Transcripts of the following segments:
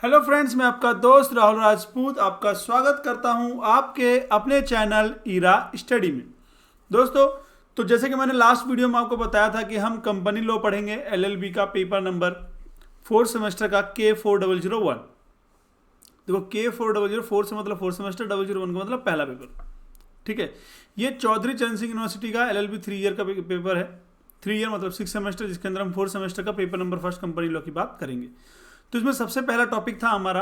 Hello friends, मैं आपका दोस्त राहुल राजपूत आपका स्वागत करता हूं आपके अपने चैनल ईरा स्टडी में। दोस्तों, तो जैसे कि मैंने लास्ट वीडियो में आपको बताया था कि हम कंपनी लॉ पढ़ेंगे एलएलबी का पेपर नंबर 4 सेमेस्टर का K4001। देखो, K400 4 से मतलब 4 सेमेस्टर, 001 का मतलब पहला पेपर। ठीक है, ये चौधरी चरण सिंह यूनिवर्सिटी का एलएलबी 3 ईयर का पेपर है। 3 ईयर मतलब 6 सेमेस्टर, जिसके अंदर हम 4 सेमेस्टर का paper number first company law की बात करेंगे। तो इसमें सबसे पहला टॉपिक था हमारा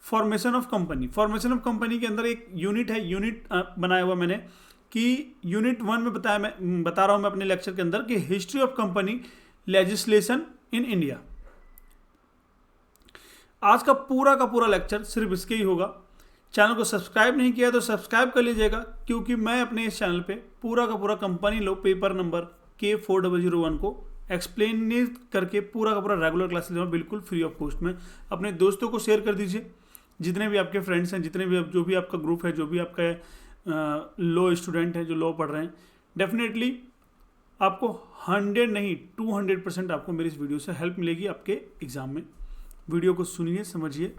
formation of company. Formation of company के अंदर एक यूनिट है, यूनिट बनाया हुआ मैंने कि यूनिट 1 में मैं बता रहा हूं मैं अपने लेक्चर के अंदर कि history of company legislation in India. आज का पूरा लेक्चर सिर्फ इसके ही होगा। चैनल को सब्सक्राइब नहीं किया तो सब्सक्राइब कर लीजिएगा, क्योंकि मैं अपने इस चैनल पे पूरा कंपनी लो पेपर नंबर K4001 को एक्सप्लेन करके पूरा रेगुलर क्लासेस ले रहा हूँ, बिल्कुल फ्री ऑफ कॉस्ट में। अपने दोस्तों को शेयर कर दीजिए, जितने भी आपके फ्रेंड्स हैं, जितने भी जो भी आपका ग्रुप है, जो भी आपका लॉ स्टूडेंट है जो लॉ पढ़ रहे हैं, डेफिनेटली आपको 100 नहीं 200% आपको मेरी इस वीडियो से हेल्प मिलेगी आपके एग्जाम में। वीडियो को सुनिए, समझिए।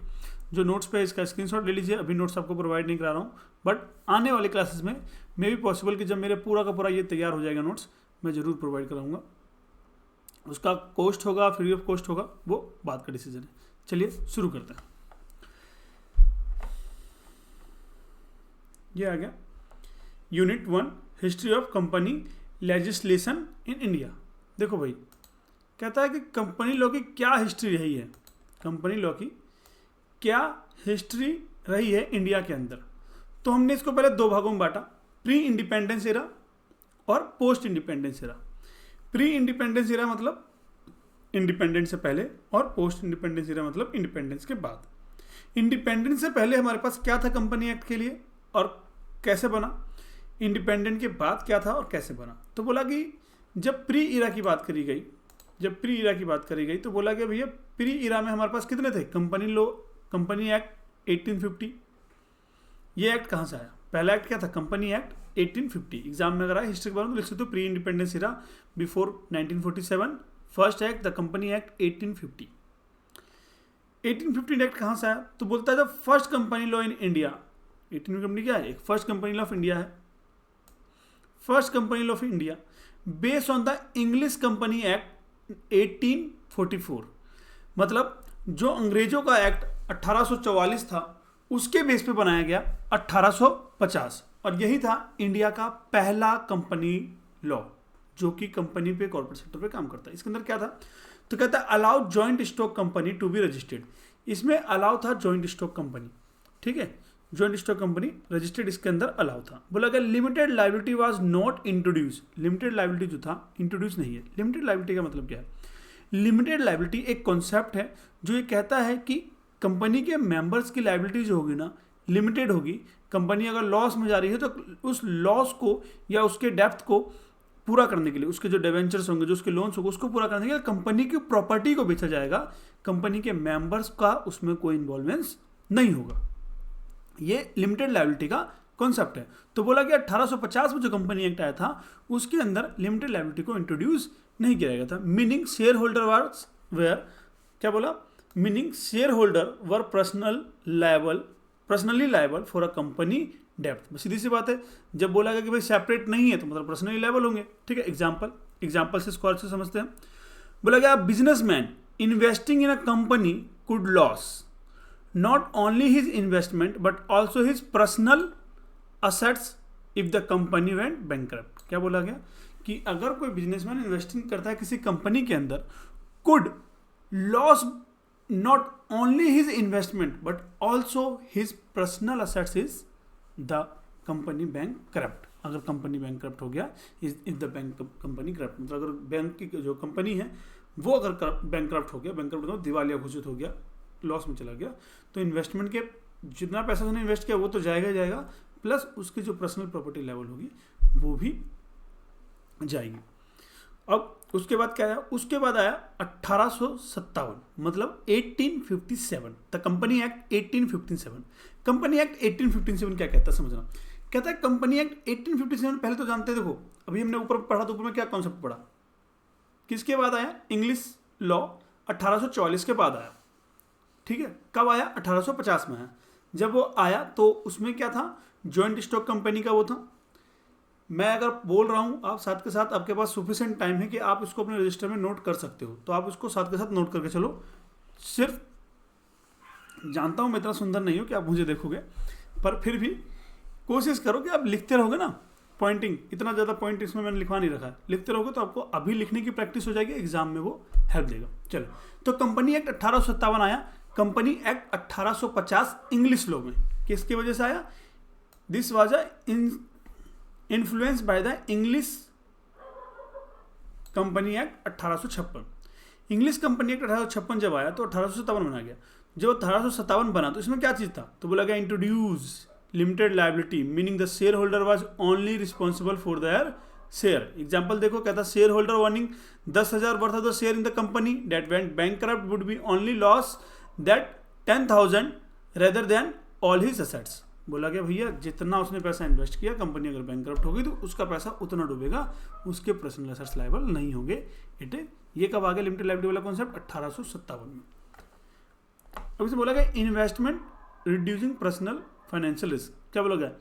जो नोट्स पे इसका स्क्रीनशॉट ले लीजिए। अभी नोट्स आपको प्रोवाइड नहीं करा रहा हूँ, बट आने वाले क्लासेस में मे भी पॉसिबल कि जब मेरे पूरा ये तैयार हो जाएगा नोट्स, मैं ज़रूर प्रोवाइड कराऊंगा। उसका कॉस्ट होगा, फ्री ऑफ कॉस्ट होगा, वो बात का डिसीजन है। चलिए शुरू करते हैं। ये आ गया unit 1 history of company legislation in India. देखो भाई, कहता है कि कंपनी लॉ की क्या हिस्ट्री रही है, कंपनी लॉ की क्या हिस्ट्री रही है इंडिया के अंदर। तो हमने इसको पहले दो भागों में बांटा, प्री इंडिपेंडेंस एरा और post independence era. Pre independence era मतलब इंडिपेंडेंस से पहले, और पोस्ट इंडिपेंडेंस एरा मतलब इंडिपेंडेंस के बाद। इंडिपेंडेंस से पहले हमारे पास क्या था कंपनी एक्ट के लिए और कैसे बना, इंडिपेंडेंट के बाद क्या था और कैसे बना। तो बोला कि जब प्री इरा की बात करी गई, तो बोला कि भैया प्री इरा में हमारे पास कितने थे, कंपनी लॉ, कंपनी एक्ट 1850। ये एक्ट कहाँ से आया? पहला एक्ट क्या था? Company act 1850। एग्जाम में अगर आए हिस्ट्री के बारे में तो लिख सकते हो pre independence era before 1947, first act the company act 1850। 1850 act कहाँ से आया? तो बोलता है जब first company law in India, 1850 क्या है? एक first company law of India है। First company law of India based on the English company act 1844। मतलब जो अंग्रेजों का एक्ट 1844 था उसके बेस पे बनाया गया 1850, और यही था इंडिया का पहला कंपनी लॉ जो कि कंपनी पे, कॉर्पोरेट सेक्टर पे काम करता है। इसके अंदर क्या था? तो कहता है allow joint stock company to be registered. इसमें अलाउ था जॉइंट स्टॉक कंपनी, ठीक है, जॉइंट स्टॉक कंपनी रजिस्टर्ड इसके अंदर अलाउ था। बोला गया limited liability was not introduce. Limited liability जो था इंट्रोड्यूस नहीं है। लिमिटेड लाइबिलिटी का मतलब क्या है? लिमिटेड लाइबिलिटी एक कॉन्सेप्ट है जो ये कहता है कि कंपनी के मेंबर्स की लाइबिलिटी जो होगी ना, लिमिटेड होगी। कंपनी अगर लॉस में जा रही है तो उस लॉस को या उसके डेप्थ को पूरा करने के लिए, उसके जो डिवेंचर्स होंगे, जो उसके लोन्स होंगे, उसको पूरा करने के लिए कंपनी की प्रॉपर्टी को बेचा जाएगा। कंपनी के मेंबर्स का उसमें कोई इन्वॉल्वमेंस नहीं होगा। ये लिमिटेड लाइबिलिटी का कॉन्सेप्ट है। तो बोला कि 1850 में जो कंपनी एक्ट आया था उसके अंदर लिमिटेड लाइबिलिटी को इंट्रोड्यूस नहीं किया गया था। Meaning shareholder wars were, क्या बोला? Meaning shareholder were personally liable for a company डेप्थ। सीधी सी बात है, जब बोला गया कि भाई सेपरेट नहीं है तो मतलब पर्सनली लायबल होंगे। ठीक है, एग्जाम्पल से स्क्वायर से समझते हैं। बोला गया businessman investing in a company could loss not only his investment but also his personal assets if the company went bankrupt. क्या बोला गया? कि अगर कोई बिजनेसमैन इन्वेस्टिंग करता है किसी कंपनी के अंदर, could loss not only his investment but also his personal assets is the company bank corrupt. अगर कंपनी बैंक करप्ट हो गया, is the bank company corrupt, मतलब अगर बैंक की जो कंपनी है वो अगर बैंक करप्ट हो गया, बैंक करप्ट मतलब दिवालिया घोषित हो गया, लॉस में चला गया, तो इन्वेस्टमेंट के जितना पैसा उसने इन्वेस्ट किया वो तो जाएगा ही जाएगा, प्लस उसकी जो पर्सनल प्रॉपर्टी लेवल होगी वो भी जाएगी। अब उसके बाद क्या आया? उसके बाद आया 1857, मतलब 1857, the company act 1857। Company act 1857 क्या कहता है समझना। कहता है कंपनी एक्ट 1857 पहले तो जानते हैं, देखो अभी हमने ऊपर पढ़ा तो ऊपर में क्या कॉन्सेप्ट पढ़ा, किसके बाद आया? इंग्लिश लॉ 1844 के बाद आया। ठीक है, कब आया? 1850 में आया। जब वो आया तो उसमें क्या था, जॉइंट स्टॉक कंपनी का वो था। मैं अगर बोल रहा हूँ, आप साथ के साथ, आपके पास सफिशिएंट टाइम है कि आप इसको अपने रजिस्टर में नोट कर सकते हो, तो आप इसको साथ के साथ नोट करके चलो। सिर्फ जानता हूँ मैं इतना सुंदर नहीं हूँ कि आप मुझे देखोगे, पर फिर भी कोशिश करो कि आप लिखते रहोगे ना, पॉइंटिंग, इतना ज़्यादा पॉइंट इसमें मैंने लिखवा नहीं रखा है, लिखते रहोगे तो आपको अभी लिखने की प्रैक्टिस हो जाएगी, एग्जाम में वो हेल्प देगा। चलो, तो कंपनी एक्ट 1857 आया, कंपनी एक्ट 1850 इंग्लिश लॉ में किसकी वजह से आया? This was influence by the English company act 1856। English company act 1856 जब आया तो 1857 बना गया। जब 1857 बना तो इसमें क्या चीज़ था? तो बोला गया introduce limited liability, meaning the shareholder was only responsible for their share. Example देखो, कहता shareholder owning 10,000 worth of the share in the company that went bankrupt would be only loss that 10,000 rather than all his assets. बोला गया भैया जितना उसने पैसा invest किया, company अगर बैंकक्रप्ट होगी तो उसका पैसा उतना डूबेगा, उसके पर्सनल असेट्स लायबल नहीं होंगे। ये कब आ गया लिमिटेड लाइबिलिटी वाला कॉन्सेप्ट? 1857 में। अब इसे बोला गया investment reducing personal financial risk. क्या बोला गया?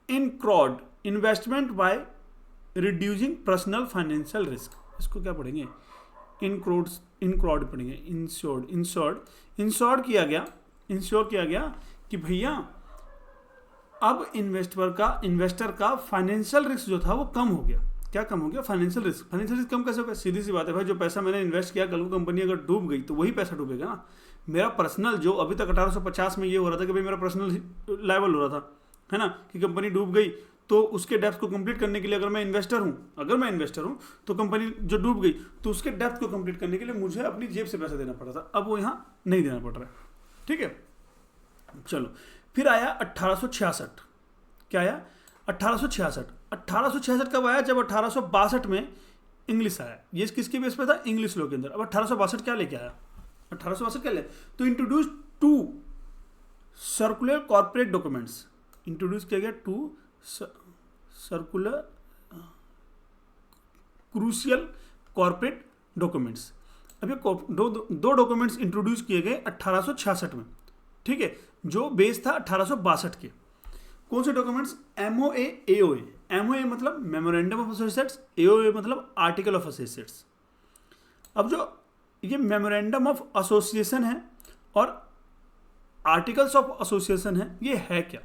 इनक्रॉड, investment by reducing personal financial risk. इसको क्या पढ़ेंगे? इनक्रॉड पढ़ेंगे। इंश्योर्ड किया गया कि भैया अब इन्वेस्टर का फाइनेंशियल रिस्क जो था वो कम हो गया। क्या कम हो गया? Financial risk. फाइनेंशियल रिस्क कम कैसे होगा? सीधी सी बात है भाई, जो पैसा मैंने इन्वेस्ट किया, कल को कंपनी अगर डूब गई तो वही पैसा डूबेगा ना। मेरा पर्सनल जो अभी तक 1850 में ये हो रहा था कि भाई मेरा पर्सनल लायबल हो रहा था, है ना, कि कंपनी डूब गई तो उसके डेप्थ को कंप्लीट करने के लिए अगर मैं इन्वेस्टर हूँ तो कंपनी जो डूब गई तो उसके डेप्थ को कंप्लीट करने के लिए मुझे अपनी जेब से पैसा देना पड़ा था। अब वो यहाँ नहीं देना पड़ रहा है। ठीक है, चलो फिर आया 1866। क्या आया? 1866 कब आया? जब 1862 में इंग्लिश आया। ये किसके बेस पे था? इंग्लिश लॉ के अंदर। अब 1862 क्या लेके आया? 1862 क्या ले? तो introduce to circular corporate documents. Introduce किया गया to circular crucial corporate documents. अब ये दो डॉक्यूमेंट्स इंट्रोड्यूस किए गए 1866 में, ठीक है, जो बेस था 1862 के। कौन से डॉक्यूमेंट्स? MOA AOA। MOA मतलब मेमोरेंडम ऑफ एसोसिएट्स, AOA मतलब आर्टिकल ऑफ एसोसिएट्स। अब जो ये मेमोरेंडम ऑफ एसोसिएशन है और आर्टिकल्स ऑफ एसोसिएशन है, ये है क्या,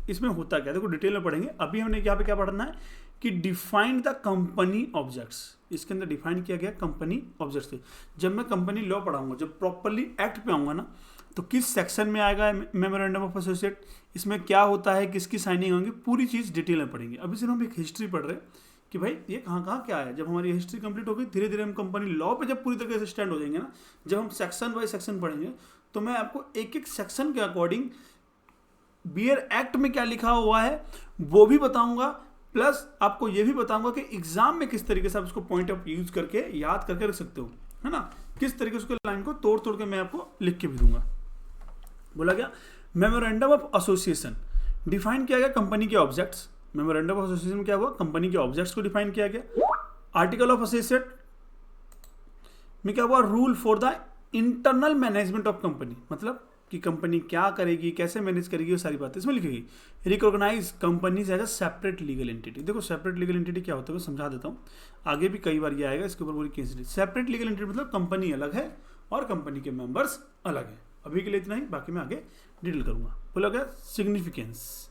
इसमें होता क्या? देखो डिटेल में पढ़ेंगे। अभी हमने यहाँ पे क्या पढ़ना है कि डिफाइंड द कंपनी ऑब्जेक्ट्स। इसके अंदर डिफाइन किया गया कंपनी ऑब्जेक्ट्स थे। जब मैं कंपनी लॉ पढ़ाऊंगा, जब प्रॉपरली एक्ट पे आऊंगा ना, तो किस सेक्शन में आएगा मेमोरेंडम ऑफ एसोसिएट, इसमें क्या होता है, किसकी साइनिंग होंगी, पूरी चीज़ डिटेल में पढ़ेंगे। अभी सिर्फ हम एक हिस्ट्री पढ़ रहे हैं कि भाई ये कहाँ क्या है। जब हमारी हिस्ट्री कंप्लीट होगी, धीरे धीरे हम कंपनी लॉ पे जब पूरी तरीके से स्टैंड हो जाएंगे ना, जब हम सेक्शन बाय सेक्शन पढ़ेंगे, तो मैं आपको एक एक सेक्शन के अकॉर्डिंग बियर एक्ट में क्या लिखा हुआ है वो भी बताऊंगा, प्लस आपको ये भी बताऊंगा कि एग्जाम में किस तरीके से आप उसको पॉइंट ऑफ यूज करके याद करके रख सकते हो, है ना, किस तरीके से उसके लाइन को तोड़ तोड़ के मैं आपको लिख के भी दूंगा। बोला गया मेमोरेंडम ऑफ एसोसिएशन, डिफाइन किया गया कंपनी के ऑब्जेक्ट्स। मेमोरेंडम ऑफ एसोसिएशन में क्या हुआ? कंपनी के ऑब्जेक्ट्स को डिफाइन किया गया। आर्टिकल ऑफ एसोसिएट में क्या हुआ? Rule for the internal management of company, मतलब कि कंपनी क्या करेगी, कैसे मैनेज करेगी, वो सारी बातें इसमें लिखेगी। Recognise companies as a separate legal entity. देखो सेपरेट लीगल एंटिटी क्या होता है मैं समझा देता हूँ, आगे भी कई बार ये आएगा, इसके ऊपर पूरी केस। सेपरेट लीगल एंटिटी मतलब कंपनी अलग है और कंपनी के मेंबर्स अलग है। अभी के लिए इतना ही, बाकी मैं आगे डिटेल करूंगा। बोला गया सिग्निफिकेंस,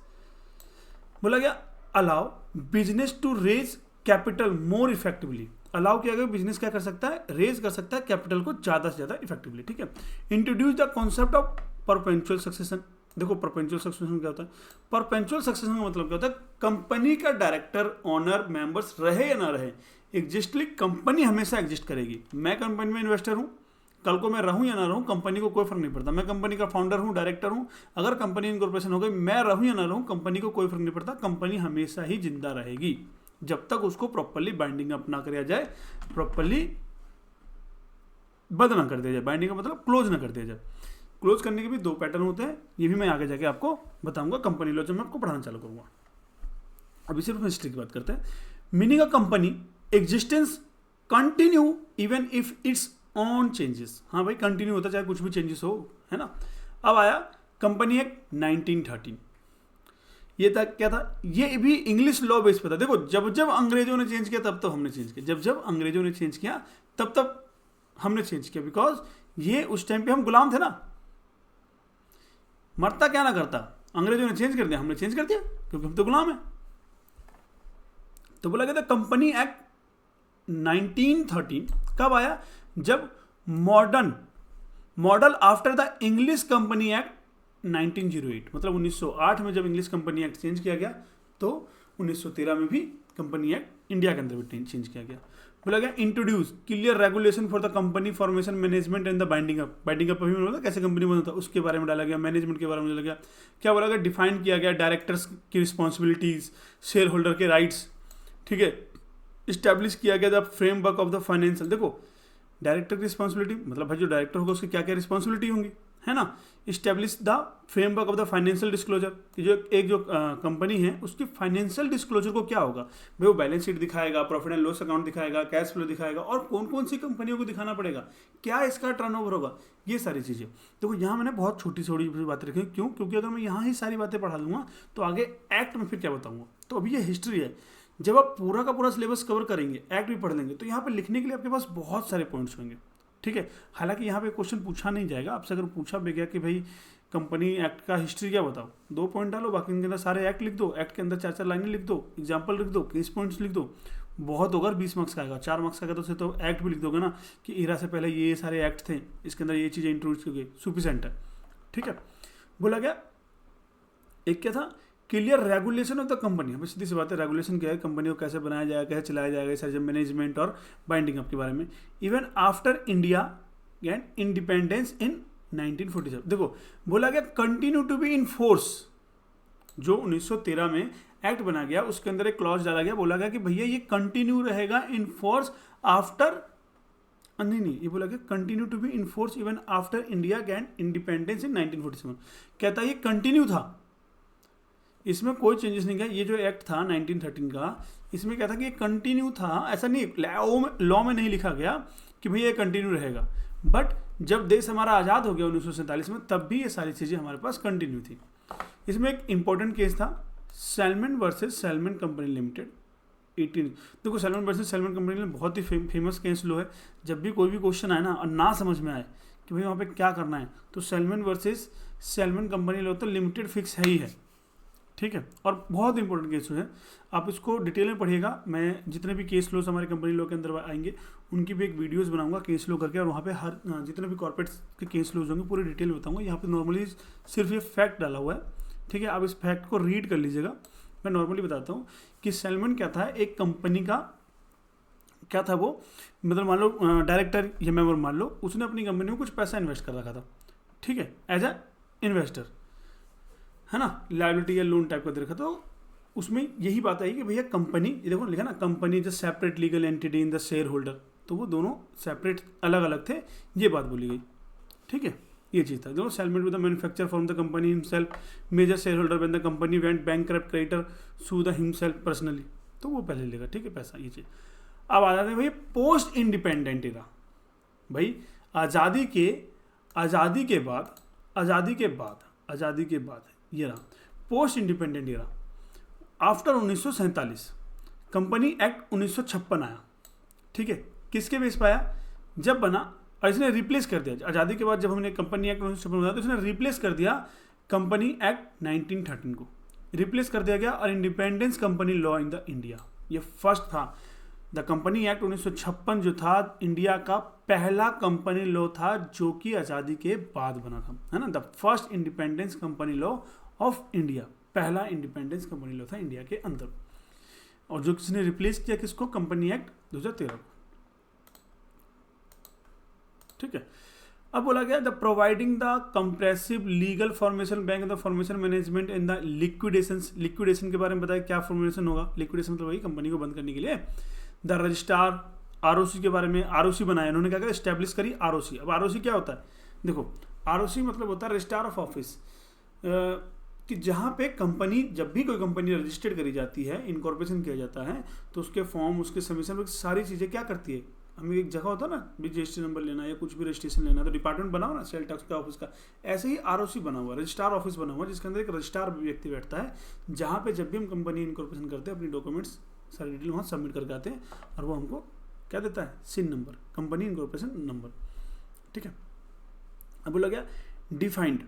बोला गया allow business to raise capital more effectively. Allow किया गया बिजनेस क्या कर सकता है? रेज कर सकता है कैपिटल को ज्यादा से ज्यादा इफेक्टिवली। ठीक है। Introduce the concept of perpetual succession. देखो परपेंचुअल सक्सेशन क्या होता है? परपेंचुअल सक्सेशन का मतलब क्या होता है? कंपनी का डायरेक्टर, ऑनर, मेंबर्स रहे या ना रहे, एग्जिस्टली कंपनी हमेशा एग्जिस्ट करेगी। मैं कंपनी में इन्वेस्टर हूं, कल को मैं रहूं या ना रहूं, कंपनी को कोई फर्क नहीं पड़ता। मैं कंपनी का फाउंडर हूं, डायरेक्टर हूं, अगर कंपनी इनकॉर्पोरेशन हो गई, मैं रहूं या ना रहूं, कंपनी को कोई फर्क नहीं पड़ता। कंपनी हमेशा ही जिंदा रहेगी जब तक उसको प्रॉपर्ली बाइंडिंग अप ना किया जाए, प्रॉपर्ली बंद ना कर दिया जाए। बाइंडिंग का मतलब क्लोज ना कर दिया जाए। क्लोज करने के भी दो पैटर्न होते हैं, ये भी मैं आगे जाके आपको बताऊंगा कंपनी लॉ जब मैं आपको पढ़ाना चालू करूंगा। अभी सिर्फ हिस्ट्री की बात करते हैं। Meaning a company existence continue even if it's on changes, हाँ भाई कंटिन्यू होता चाहे कुछ भी चेंजेस हो, है ना। अब आया कंपनी एक्ट 1913, ये था क्या था, ये भी इंग्लिश लॉ बेस पे था। देखो जब जब अंग्रेजों ने चेंज किया तब तब हमने चेंज किया, जब जब अंग्रेजों ने चेंज किया तब तब हमने चेंज किया, बिकॉज ये उस टाइम पे हम गुलाम थे ना, मरता क्या ना करता, अंग्रेजों ने चेंज कर दिया, हमने चेंज कर दिया क्योंकि हम तो गुलाम है। तो बोला गया था कंपनी एक्ट 1913 कब आया, जब model after the English company act 1908, मतलब 1908 में जब इंग्लिश कंपनी एक्ट चेंज किया गया तो 1913 में भी कंपनी एक्ट इंडिया के अंदर भी चेंज किया गया। बोला गया introduce clear regulation for the company formation management and the binding up अभी मैंने बोला कैसे कंपनी बनता है उसके बारे में डाला गया, मैनेजमेंट के बारे में डाला गया। क्या बोला गया, डिफाइन किया गया डायरेक्टर्स की रिस्पॉन्सिबिलिटीज, शेयर होल्डर के राइट्स, ठीक है। इस्टेब्लिश किया गया the framework of the financial, देखो डायरेक्टर की रिस्पॉन्सिबिलिटी मतलब भाई जो डायरेक्टर होगा उसकी क्या क्या रिस्पॉन्सिबिलिटी होंगी, है ना। Establish the framework of the financial disclosure, कि जो एक जो कंपनी है उसकी फाइनेंशियल डिस्क्लोजर को क्या होगा भाई, वो बैलेंस शीट दिखाएगा, प्रॉफिट एंड लॉस अकाउंट दिखाएगा, कैश फ्लो दिखाएगा, और कौन कौन सी कंपनियों को दिखाना पड़ेगा, क्या इसका टर्नओवर होगा, ये सारी चीज़ें। देखो यहाँ मैंने बहुत छोटी छोटी बातें रखी, क्यों, क्योंकि अगर मैं यहाँ ही सारी बातें पढ़ा दूंगा तो आगे एक्ट में फिर क्या बताऊंगा। तो अभी ये हिस्ट्री है, जब आप पूरा का पूरा सिलेबस कवर करेंगे, एक्ट भी पढ़ लेंगे, तो यहाँ पे लिखने के लिए आपके पास बहुत सारे पॉइंट्स होंगे, ठीक है। हालांकि यहाँ पे क्वेश्चन पूछा नहीं जाएगा आपसे, अगर पूछा भी गया कि भाई कंपनी एक्ट का हिस्ट्री क्या बताओ, 2 पॉइंट डालो, बाकी इनके अंदर सारे एक्ट लिख दो, एक्ट के अंदर 4-4 लाइनें लिख दो, एग्जाम्पल लिख दो, केस पॉइंट्स लिख दो, बहुत होगा 20 मार्क्स का आएगा। 4 मार्क्स का आएगा तो तो एक्ट भी लिख दोगे ना कि इरा से पहले ये सारे एक्ट थे, इसके अंदर ये चीज़ें इंट्रोड्यूस की गई, सुफिशिएंट है, ठीक है। बोला गया एक क्या था, clear regulation of the company, हमें सीधी सी बात है, रेगुलेशन क्या है, कंपनी को कैसे बनाया जाएगा, कैसे चलाया जाएगा, सर मैनेजमेंट और बाइंडिंग अप के बारे में। Even after India and independence in 1947, देखो बोला गया continue to be in force, जो 1913 में एक्ट बना गया उसके अंदर एक क्लॉज डाला गया, बोला गया कि भैया ये कंटिन्यू रहेगा इन फोर्स आफ्टर, नहीं ये बोला गया continue to be in force even after India and independence in 1947, कहता है ये कंटिन्यू था, इसमें कोई चेंजेस नहीं किया। ये जो एक्ट था 1913 का, इसमें क्या था कि ये कंटिन्यू था, ऐसा नहीं लॉ में नहीं लिखा गया कि भैया ये कंटिन्यू रहेगा, बट जब देश हमारा आज़ाद हो गया 1947 में तब भी ये सारी चीज़ें हमारे पास कंटिन्यू थी। इसमें एक इंपॉर्टेंट केस था salmon versus salmon company limited 18, देखो salmon versus salmon company limited बहुत ही फेमस केस लो है। जब भी कोई भी क्वेश्चन आए ना और ना समझ में आए कि भाई वहाँ पे क्या करना है, तो सैलमन वर्सेस सैलमन कंपनी लो तो लिमिटेड फिक्स है ही है, ठीक है। और बहुत इंपॉर्टेंट केस है, आप इसको डिटेल में पढ़िएगा। मैं जितने भी केस लोस हमारे कंपनी लॉ के अंदर आएंगे उनकी भी एक वीडियोस बनाऊंगा केस लॉ करके, और वहाँ पे हर जितने भी कॉर्पोरेट के केस लॉज होंगे पूरी डिटेल में बताऊंगा। यहाँ पे नॉर्मली सिर्फ ये फैक्ट डाला हुआ है, ठीक है, आप इस फैक्ट को रीड कर लीजिएगा। मैं नॉर्मली बताता हूँ कि सैलमन क्या था, एक कंपनी का क्या था वो, मतलब मान लो डायरेक्टर या मेंबर मान लो, उसने अपनी कंपनी में कुछ पैसा इन्वेस्ट कर रखा था, ठीक है, एज अ इन्वेस्टर, है ना, लायबिलिटी या लोन टाइप का दे रखा। तो उसमें यही बात आई कि भैया कंपनी, ये देखो लिखा ना, company is separate legal entity in the share holder, तो वो दोनों सेपरेट अलग अलग थे, ये बात बोली गई, ठीक है। ये चीज़ था, दोनों सेलमेंट with the manufacture from the company himself, major shareholder when the company went bankrupt, creditor sue the himself personally, तो वो पहले लेगा, ठीक है, पैसा, ये चीज़। अब आ जाते हैं भाई पोस्ट इंडिपेंडेंट एरा, भाई आज़ादी के बाद ये रहा post independent era after 1947, company act 1956 आया, ठीक है। किसके बेस पर आया, जब बना और इसने रिप्लेस कर दिया, आज़ादी के बाद जब हमने कंपनी एक्ट 1956 बनाया तो इसने रिप्लेस कर दिया कंपनी एक्ट 1913 को, रिप्लेस कर दिया गया, और independence company law in the India, ये फर्स्ट था। द कंपनी एक्ट 1956 जो था इंडिया का पहला कंपनी लॉ था जो कि आज़ादी के बाद बना था, है ना, the first independence company law of India, पहला इंडिपेंडेंस कंपनी लॉ था इंडिया के अंदर, और जो किसने रिप्लेस किया किसको, कंपनी एक्ट 2013 को, ठीक है। अब बोला गया the providing the compressive legal formation bank the formation management in the liquidation के बारे में बताया, क्या फॉर्मेशन होगा, लिक्विडेशन मतलब वही कंपनी को बंद करने के लिए। द रजिस्ट्रार, आरओसी के बारे में, आरओसी बनाया इन्होंने, क्या करा, स्टैब्लिश करी आरओसी। अब आरओसी क्या होता है, देखो आरओसी मतलब होता है रजिस्ट्रार ऑफ ऑफिस, कि जहाँ पे कंपनी, जब भी कोई कंपनी रजिस्टर्ड करी जाती है, इनकॉर्पोरेशन किया जाता है, तो उसके फॉर्म, उसके सबमिशन, सारी चीज़ें क्या करती है हमें एक जगह होता है ना भी रजिस्ट्रेशन नंबर लेना या कुछ भी रजिस्ट्रेशन लेना, तो डिपार्टमेंट बना हुआ ना सेल टैक्स का ऑफिस का, ऐसे ही आरओसी बना हुआ, रजिस्ट्रार ऑफिस बना हुआ, जिसके अंदर एक रजिस्ट्रार व्यक्ति बैठता है, जहाँ पे जब भी हम कंपनी इनकॉर्पोरेशन करते हैं अपनी डॉक्यूमेंट्स सारी डिटेल वहाँ सबमिट करके आते हैं और वो हमको क्या देता है, सिन नंबर, कंपनी इनकॉर्पोरेशन नंबर। ठीक है, अब बोला गया डिफाइंड,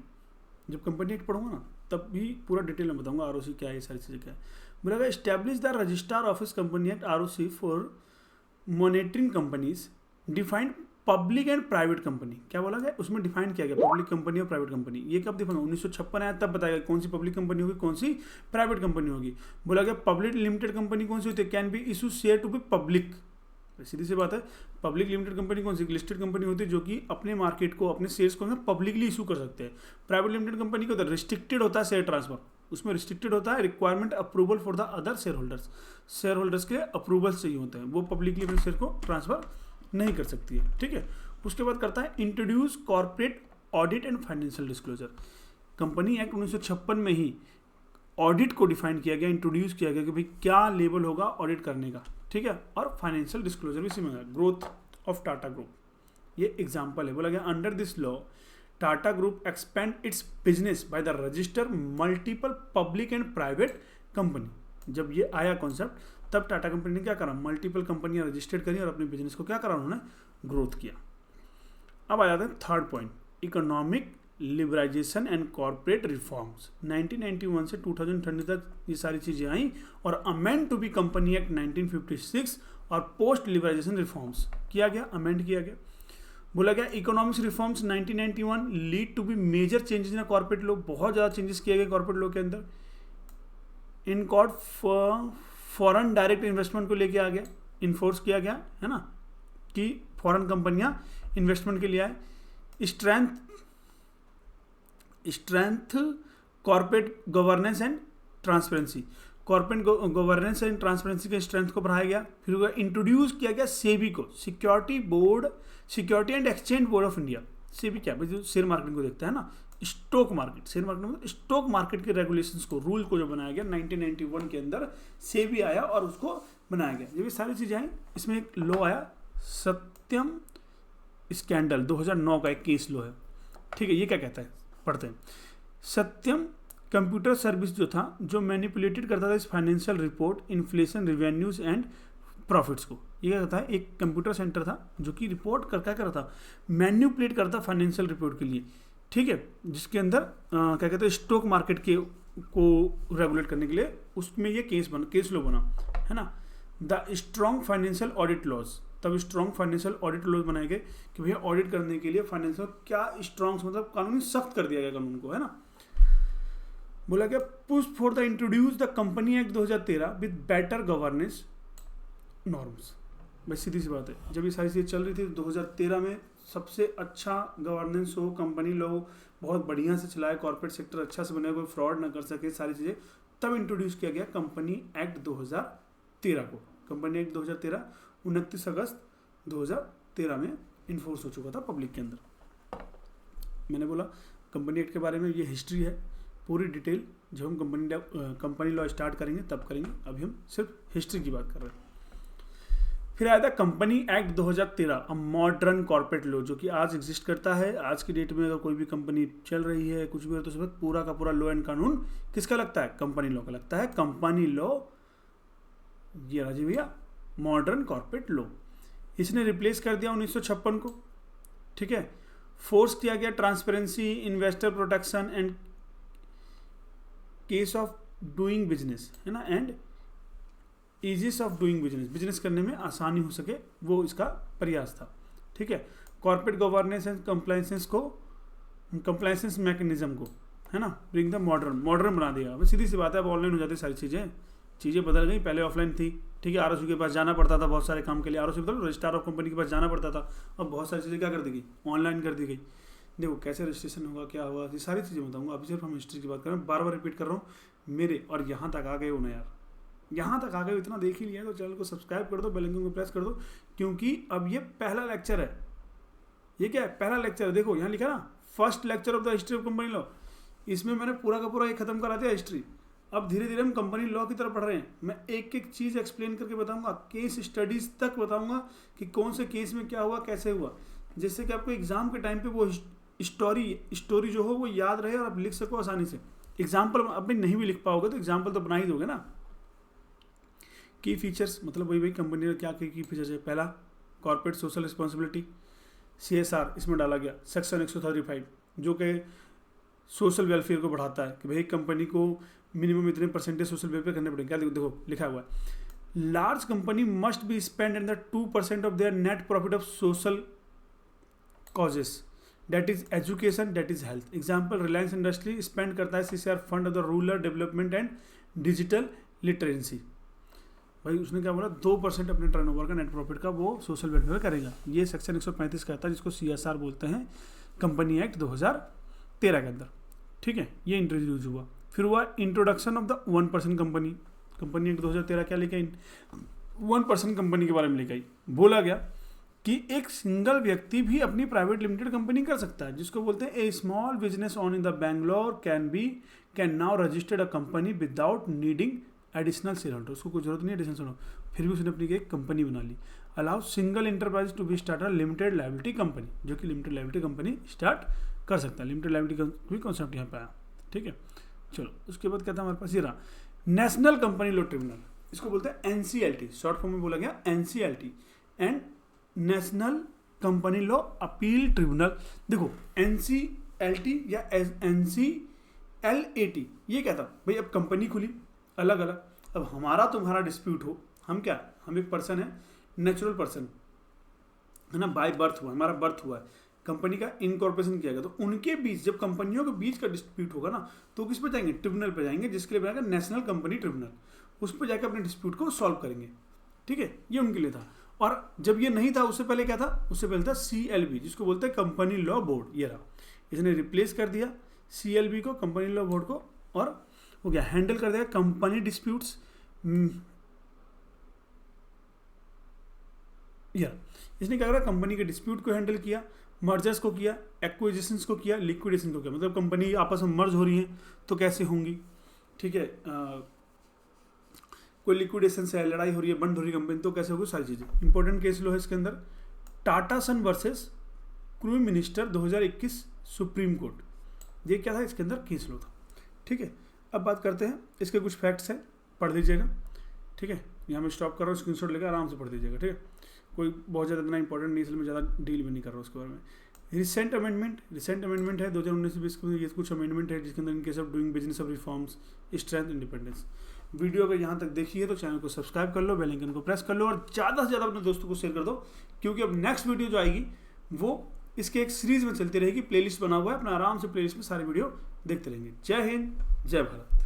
जब कंपनी एक्ट पढ़ूंगा ना तब भी पूरा डिटेल में बताऊंगा आरओसी क्या है, ये सारी चीज़ें क्या है। बोला गया establish the registrar office company act ROC for monitoring companies defined public and private company. क्या बोला गया उसमें डिफाइन किया गया पब्लिक कंपनी और प्राइवेट कंपनी। ये कब डिफाइन 1956 आया तब बताया कौन सी पब्लिक कंपनी होगी कौन सी प्राइवेट कंपनी होगी। बोला गया पब्लिक लिमिटेड कंपनी कौन सी होती है, can be issue share to be public. सीधी सी बात है, पब्लिक लिमिटेड कंपनी कौन सी, लिस्टेड कंपनी होती है जो कि अपने मार्केट को अपने शेयर्स को पब्लिकली इशू कर सकते हैं। प्राइवेट लिमिटेड कंपनी को रिस्ट्रिक्टेड होता है शेयर ट्रांसफर, उसमें रिस्ट्रिक्टेड होता है, requirement approval for the other share holders, share holders के अप्रूवल चाहिए होते हैं, वो पब्लिकली अपने शेयर को ट्रांसफर नहीं कर सकती है। ठीक है, उसके बाद करता है introduce corporate audit and financial disclosure. Company act 1956 में ही ऑडिट को डिफाइन किया गया, इंट्रोड्यूस किया गया कि भाई क्या लेवल होगा ऑडिट करने का। ठीक है, और फाइनेंशियल डिस्क्लोजर भी इसी में है। ग्रोथ ऑफ टाटा ग्रुप, ये एग्जाम्पल है। बोला गया under this law Tata group expand it's business by the register multiple public and private company. जब ये आया कॉन्सेप्ट तब टाटा कंपनी ने क्या करा, मल्टीपल कंपनियां रजिस्टर्ड करी और अपने बिजनेस को क्या करा, उन्होंने ग्रोथ किया। अब आ जाते हैं third point, economic liberalisation and corporate reforms. 1991 से 2020 तक ये सारी चीज़ें आई और amend to be company act 1956 और पोस्ट लिबराइजेशन रिफॉर्म्स किया गया, अमेंड किया गया। बोला गया economics reforms 1991 lead to be major changes in corporate law, बहुत ज़्यादा चेंजेस किए गए कॉर्पोरेट लॉ के अंदर। Encouraged foreign direct investment को लेके आ गया, इन्फोर्स किया गया है ना, कि फॉरेन कंपनियां इन्वेस्टमेंट के लिए आए। Strength corporate governance and transparency, corporate governance and transparency के स्ट्रेंथ को बढ़ाया गया। फिर इंट्रोड्यूस किया गया सेबी को, security and exchange board of India. SEBI क्या, जो शेयर मार्केट को देखता है ना, स्टॉक मार्केट, शेयर मार्केट में स्टॉक मार्केट के रेगुलेशंस को, रूल को जो बनाया गया 1991 के अंदर सेबी आया और उसको बनाया गया। ये भी सारी चीज़ें आई। इसमें एक लॉ आया सत्यम स्कैंडल, 2009 का एक केस लॉ है। ठीक है, ये क्या कहता है पढ़ते हैं। सत्यम कंप्यूटर सर्विस जो था, जो मैनिपुलेटेड करता था इस financial report, inflation, revenues and profits को। ये क्या कहता है, एक कंप्यूटर सेंटर था जो कि रिपोर्ट क्या कर रहा था, मैनिपुलेट करता फाइनेंशियल रिपोर्ट के लिए। ठीक है, जिसके अंदर क्या कहते हैं स्टॉक मार्केट के को रेगुलेट करने के लिए उसमें ये केस लॉ बना है ना। The strong financial audit laws, तब स्ट्रॉन्ग फाइनेंशियल ऑडिट लॉज बनाए गए कि भैया ऑडिट करने के लिए फाइनेंशियल क्या स्ट्रॉन्ग, मतलब कानूनी सख्त कर दिया गया कानून को, है ना। बोला गया push for the introduce the company act 2013 with better governance norms. बस सीधी सी बात है, जब ये सारी चीज़ें चल रही थी 2013 में सबसे अच्छा गवर्नेंस हो, कंपनी लो बहुत बढ़िया से चलाए, कॉर्पोरेट सेक्टर अच्छा से बने, कोई फ्रॉड ना कर सके, सारी चीज़ें, तब इंट्रोड्यूस किया गया कंपनी एक्ट 2013 को। कंपनी एक्ट 2013 29 अगस्त 2013 में इन्फोर्स हो चुका था पब्लिक के अंदर। मैंने बोला कंपनी एक्ट के बारे में ये हिस्ट्री है, पूरी डिटेल जब हम कंपनी लॉ स्टार्ट करेंगे तब करेंगे, अभी हम सिर्फ हिस्ट्री की बात कर रहे हैं। फिर आया था company act 2013, a modern corporate law, जो कि आज एग्जिस्ट करता है। आज की डेट में अगर कोई भी कंपनी चल रही है, कुछ भी हो, तो उसमें पूरा का पूरा लॉ एंड कानून किसका लगता है, कंपनी लॉ का लगता है। कंपनी लॉ, ये राजी भैया मॉडर्न कॉर्पोरेट लॉ, इसने रिप्लेस कर दिया 1956 को। ठीक है, फोर्स किया गया transparency, investor protection and case of doing business, है ना, and ease of doing business, business करने में आसानी हो सके, वो इसका प्रयास था। ठीक है, corporate governance and compliances mechanism को, है ना, ब्रिंग द मॉडर्न बना दिया। अब सीधी सी बात है, अब ऑनलाइन हो जाती सारी चीज़ें बदल गई, पहले ऑफलाइन थी। ठीक है, आरओसी के पास जाना पड़ता था बहुत सारे काम के लिए, आरओसी मतलब रजिस्ट्रार ऑफ कंपनी के पास जाना पड़ता था, अब बहुत सारी चीज़ें क्या कर दी गई, ऑनलाइन कर दी गई। देखो कैसे रजिस्ट्रेशन होगा, क्या होगा, ये सारी चीज़ें बताऊंगा। अभी सिर्फ हम हिस्ट्री की बात कर रहे हैं, बार बार रिपीट कर रहा हूँ मेरे, और यहाँ तक आ गए हो ना यार, यहाँ तक आ गए, इतना देख ही लिया तो चैनल को सब्सक्राइब कर दो, बेल आइकन को प्रेस कर दो, क्योंकि अब ये पहला लेक्चर है। ये क्या है, पहला लेक्चर है। देखो यहाँ लिखा ना, first lecture of the history of company law, इसमें मैंने पूरा का पूरा ये खत्म करा दिया हिस्ट्री। अब धीरे धीरे हम कंपनी लॉ की तरफ बढ़ रहे हैं। मैं एक एक चीज़ एक्सप्लेन करके बताऊंगा, केस स्टडीज तक बताऊंगा कि कौन से केस में क्या हुआ, कैसे हुआ, जिससे कि आपको एग्जाम के टाइम पे वो स्टोरी जो हो वो याद रहे और आप लिख सको आसानी से। एग्जाम्पल अब नहीं भी लिख पाओगे तो एग्जाम्पल तो बना ही दोगे ना। की फीचर्स मतलब वही कंपनी का क्या की फीचर्स है। पहला कॉर्पोरेट सोशल रिस्पॉन्सिबिलिटी, CSR इसमें डाला गया, सेक्शन 135 जो कि सोशल वेलफेयर को बढ़ाता है कि भाई कंपनी को मिनिमम इतने परसेंटेज सोशल वेलफेयर करने पड़ेंगे। क्या देखो लिखा हुआ है, large company must be spend in the 2% of their net profit of social causes, that is education, that is health. Example Reliance industry spend करता है CSR fund of the rural development and digital literacy. भाई उसने क्या बोला, 2% अपने turnover का net profit का वो सोशल वेलफेयर करेगा। ये सेक्शन 135 कहता है जिसको CSR बोलते हैं, कंपनी एक्ट 2013 के अंदर। ठीक है, ये इंट्रोड्यूस हुआ। फिर हुआ introduction of the 1% company. Company act 2013 क्या लेके आई, 1% कंपनी के बारे में लेके आई। बोला गया कि एक सिंगल व्यक्ति भी अपनी प्राइवेट लिमिटेड कंपनी कर सकता है, जिसको बोलते हैं a small business owner in the Bangalore can now registered a company without needing additional shareholder. उसको कोई जरूरत नहीं एडिशनल शेयर होल्डर, फिर भी उसने अपनी एक कंपनी बना ली। Allow single enterprise to be start a limited liability company, जो कि लिमिटेड लायबिलिटी कंपनी स्टार्ट कर सकता है। लिमिटेड लायबिलिटी भी कॉन्सेप्ट यहाँ पे आया। ठीक है, चलो उसके बाद क्या था हमारे पास, ये रहा नेशनल कंपनी लॉ ट्रिब्यूनल, इसको बोलते हैं NCLT, शॉर्ट फॉर्म में बोला गया NCLT and national company law appeal tribunal. देखो NCLT या NCLAT ये क्या था भाई, अब कंपनी खुली अलग अलग, अब हमारा तुम्हारा डिस्प्यूट हो, हम एक पर्सन है, नेचुरल पर्सन है ना, बाय बर्थ हुआ, हमारा बर्थ हुआ है, कंपनी का इनकॉर्पोरेशन किया गया, तो उनके बीच जब कंपनियों के बीच का डिस्प्यूट होगा ना तो किस पे जाएंगे, ट्रिब्यूनल पे जाएंगे, जिसके लिए बनाएगा नेशनल कंपनी ट्रिब्यूनल। उस पर जाकर अपने डिस्प्यूट को सॉल्व करेंगे। ठीक है, ये उनके लिए था। और जब ये नहीं था उससे पहले क्या था, उससे पहले था CLB, जिसको बोलते हैं कंपनी लॉ बोर्ड। ये रहा, इसने रिप्लेस कर दिया CLB को, कंपनी लॉ बोर्ड को, और वो क्या हैंडल कर देगा कंपनी डिस्प्यूट्स। इसने क्या करा, कंपनी के डिस्प्यूट को हैंडल किया, मर्जर्स को किया, एक्विजिशंस को किया, लिक्विडेशन को किया। मतलब कंपनी आपस में मर्ज हो रही है तो कैसे होंगी, ठीक है, कोई लिक्विडेशन से लड़ाई हो रही है, बंद हो रही है कंपनी तो कैसे होगी, सारी चीज़ें। इंपॉर्टेंट केस लो है इसके अंदर, टाटा सन वर्सेस क्रू मिनिस्टर 2021 सुप्रीम कोर्ट, ये क्या था इसके अंदर केस लो था। ठीक है, अब बात करते हैं, इसके कुछ फैक्ट्स हैं, पढ़ लीजिएगा। ठीक है, यहाँ मैं स्टॉप कर रहा हूँ, स्क्रीनशॉट लेकर आराम से पढ़ लीजिएगा। ठीक है, कोई बहुत ज़्यादा इतना इंपॉर्टेंट नहीं, इसलिए मैं ज़्यादा डील भी नहीं कर रहा हूँ उसके बारे में। रिसेंट अमेंडमेंट है 2019-20 में, ये कुछ अमेंडमेंट है जिसके अंदर in case of doing business of reforms strength independence. Video अगर यहाँ तक देखी है तो चैनल को सब्सक्राइब कर लो, बेल आइकन को प्रेस कर लो और ज़्यादा से ज़्यादा अपने दोस्तों को शेयर कर दो, क्योंकि अब नेक्स्ट वीडियो जो आएगी वो इसके एक सीरीज में चलती रहेगी। प्लेलिस्ट बना हुआ है, अपना आराम से प्लेलिस्ट में सारे वीडियो देखते रहेंगे। जय हिंद, जय भारत।